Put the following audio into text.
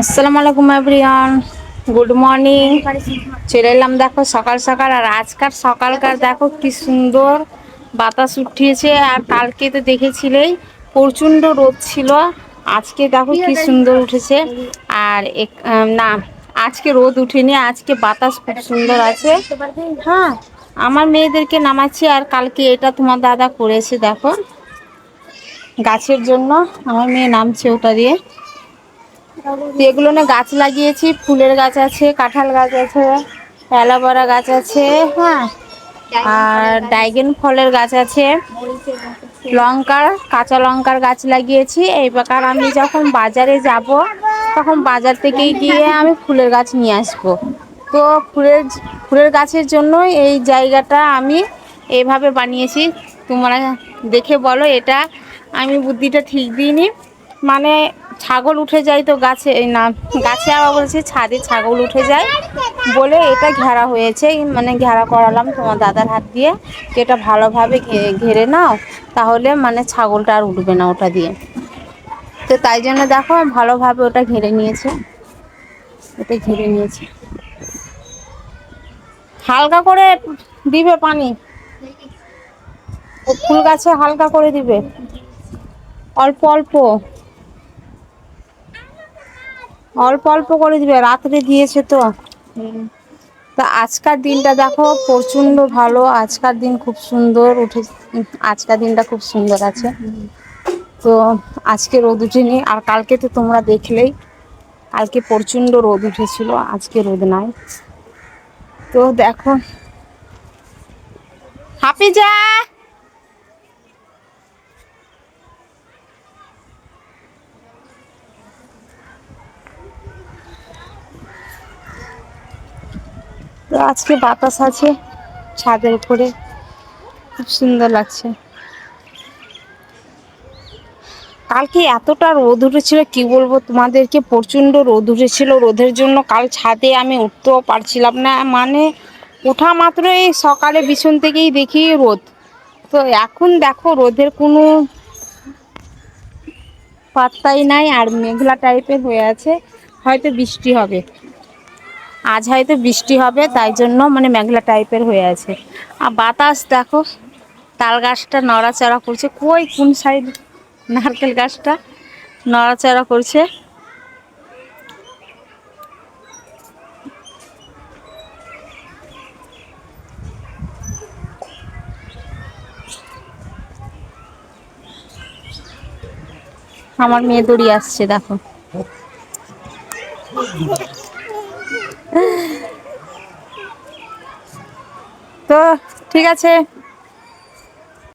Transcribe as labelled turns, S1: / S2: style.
S1: আসসালামু আলাইকুম everyone, good morning. চলে এলাম দেখো সকাল সকাল। আর আজকাল সকালকার দেখো কি সুন্দর বাতাস উঠিয়েছে। আর কালকে তো দেখেছিলেই প্রচণ্ড রোদ ছিল। আজকে দেখো কি সুন্দর উঠেছে। আর না, আজকে রোদ উঠেনি, আজকে বাতাস খুব সুন্দর আছে। হ্যাঁ, আমার মেয়েদেরকে নামাচ্ছি। আর কালকে এটা তোমার দাদা করেছে দেখো, গাছের জন্য আমার মেয়ে নামছে ওটা দিয়ে। তো এগুলো না গাছ লাগিয়েছি, ফুলের গাছ আছে, কাঁঠাল গাছ আছে, অ্যালোভেরা গাছ আছে, হ্যাঁ, আর ড্রাগন ফলের গাছ আছে, কাঁচা লঙ্কার গাছ লাগিয়েছি। এই প্রকার আমি যখন বাজারে যাব তখন বাজার থেকে গিয়ে আমি ফুলের গাছ নিয়ে আসবো। তো ফুলের গাছের জন্য এই জায়গাটা আমি এইভাবে বানিয়েছি। তোমরা দেখে বলো এটা আমি বুদ্ধিটা ঠিক দিইনি। মানে ছাগল উঠে যায় তো গাছে, না গাছে আবার বলছি ছাদে ছাগল উঠে যায় বলে এটা ঘেরা হয়েছে। মানে ঘেরা করালাম তোমার দাদার হাত দিয়ে, এটা ভালোভাবে ঘেরে নাও, তাহলে মানে ছাগলটা আর উঠবে না ওটা দিয়ে। তো তাই জন্য দেখো ভালোভাবে ওটা ঘিরে নিয়েছে, হালকা করে দিবে পানি, ও ফুল গাছে হালকা করে দিবে, অল্প অল্প অল্প অল্প করে দিবে, রাত্রে দিয়েছে তো। তা আজকার দিনটা দেখো প্রচণ্ড ভালো, আজকার দিন খুব সুন্দর উঠে, আজকার দিনটা খুব সুন্দর আছে। তো আজকে রোদ উঠেনি। আর কালকে তো তোমরা দেখলেই, কালকে প্রচণ্ড রোদ উঠেছিল, আজকে রোদ নাই। তো দেখো হাফিজা, তো আজকে বাতাস আছে ছাদের উপরে, খুব সুন্দর লাগছে। কালকে এতটা রোদ উঠেছিল কি বলবো তোমাদেরকে, প্রচণ্ড রোদ উঠেছিল। রোদের জন্য কাল ছাদে আমি উঠতেও পারছিলাম না। মানে ওঠা মাত্রই সকালে বিছন থেকেই দেখি রোদ। তো এখন দেখো রোদের কোনো পাত্তাই নাই, আর মেঘলা টাইপের হয়ে আছে, হয়তো বৃষ্টি হবে, আজ হয়তো বৃষ্টি হবে, তাই জন্য মানে মেঘলা টাইপের হয়ে আছে। আর বাতাস দেখো, তাল গাছটা নড়াচড়া করছে, কই কোন সাইড নারকেল গাছটা নড়াচড়া করছে। আমার মেয়ে দড়ি আসছে দেখো। তো ঠিক আছে,